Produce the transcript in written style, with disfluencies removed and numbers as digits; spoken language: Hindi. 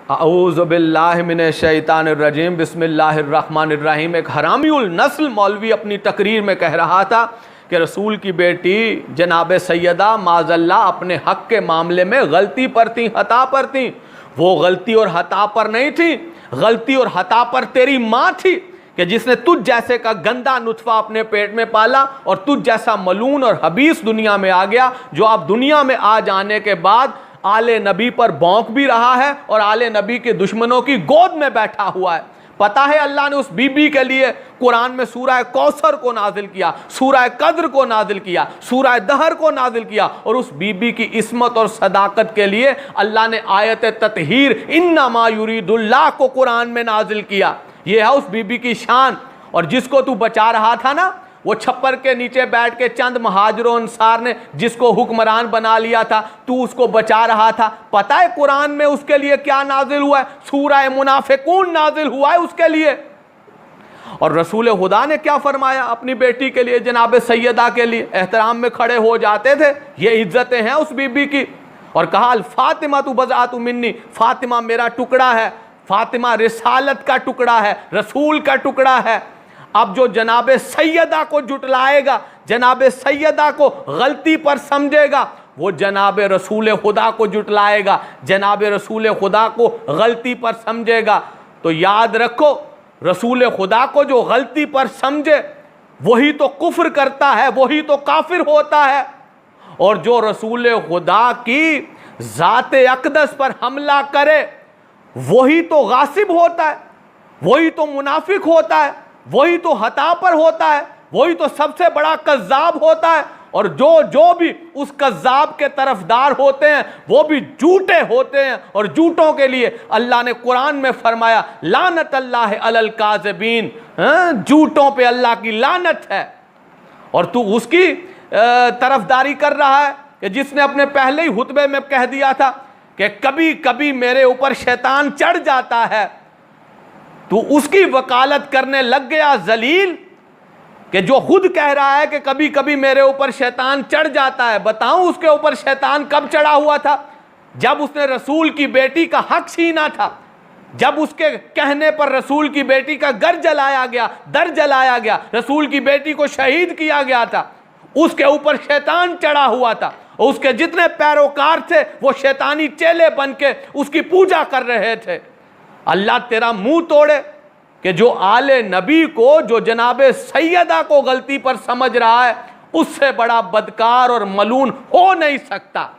औज़ु बिल्लाहि मिनश शैतानिर रजीम, बिस्मिल्लाहिर रहमानिर रहीम। एक हरामीउल नस्ल मौलवी अपनी तकरीर में कह रहा था कि रसूल की बेटी जनाब सैयदा माज़ल्ला अपने हक़ के मामले में गलती पर थी, हता पर थी। वो गलती और हता पर नहीं थी, गलती और हता पर तेरी माँ थी कि जिसने तुझ जैसे का गंदा नुत्फा अपने पेट में पाला और तुझ जैसा मलून और हबीस दुनिया में आ गया, जो अब दुनिया में आ जाने के बाद आले नबी पर भौंक भी रहा है और आले नबी के दुश्मनों की गोद में बैठा हुआ है। पता है अल्लाह ने उस बीबी के लिए कुरान में सूरह कौसर को नाजिल किया, सूरह कद्र को नाजिल किया, सूरह दहर को नाजिल किया, और उस बीबी की इस्मत और सदाकत के लिए अल्लाह ने आयत ततहीर इन्नमा युरीदुल्लाह को कुरान में नाजिल किया। यह है उस बीबी की शान। और जिसको तू बचा रहा था ना, वो छप्पर के नीचे बैठ के चंद महाजिरों अंसार ने जिसको हुक्मरान बना लिया था, तू उसको बचा रहा था। पता है कुरान में उसके लिए क्या नाजिल हुआ है? सूरह मुनाफिकून नाजिल हुआ है उसके लिए। और रसूल खुदा ने क्या फरमाया अपनी बेटी के लिए, जनाब सैयदा के लिए? एहतराम में खड़े हो जाते थे। ये इज्जतें हैं उस बीबी की। और कहा अल फातिमा तु बज़अतु मिन्नी, फातिमा मेरा टुकड़ा है, फातिमा रिसालत का टुकड़ा है, रसूल का टुकड़ा है। अब जो जनाब सैयदा को जुटलाएगा, जनाब सैयदा को गलती पर समझेगा, वो जनाब रसूल खुदा को जुटलाएगा, जनाब रसूल खुदा को गलती पर समझेगा। तो याद रखो, रसूल खुदा को जो गलती पर समझे वही तो कुफ्र करता है, वही तो काफिर होता है। और जो रसूल खुदा की ज़ाते अक़दस पर हमला करे वही तो गासिब होता है, वही तो मुनाफिक होता है, वही तो हता पर होता है, वही तो सबसे बड़ा कज़्ज़ाब होता है। और जो भी उस कज़्ज़ाब के तरफदार होते हैं वो भी झूठे होते हैं। और झूठों के लिए अल्लाह ने कुरान में फरमाया लानत अल्लाह अलल काज़िबीन, झूठों पे अल्लाह की लानत है। और तू उसकी तरफदारी कर रहा है कि जिसने अपने पहले ही हुतबे में कह दिया था कि कभी कभी मेरे ऊपर शैतान चढ़ जाता है। तू उसकी वकालत करने लग गया जलील, कि जो खुद कह रहा है कि कभी कभी मेरे ऊपर शैतान चढ़ जाता है। बताऊं उसके ऊपर शैतान कब चढ़ा हुआ था? जब उसने रसूल की बेटी का हक छीना था, जब उसके कहने पर रसूल की बेटी का घर जलाया गया, दर जलाया गया, रसूल की बेटी को शहीद किया गया था, उसके ऊपर शैतान चढ़ा हुआ था। उसके जितने पैरोकार थे वो शैतानी चेले बन के उसकी पूजा कर रहे थे। अल्लाह तेरा मुंह तोड़े कि जो आले नबी को, जो जनाबे सैयदा को गलती पर समझ रहा है, उससे बड़ा बदकार और मलून हो नहीं सकता।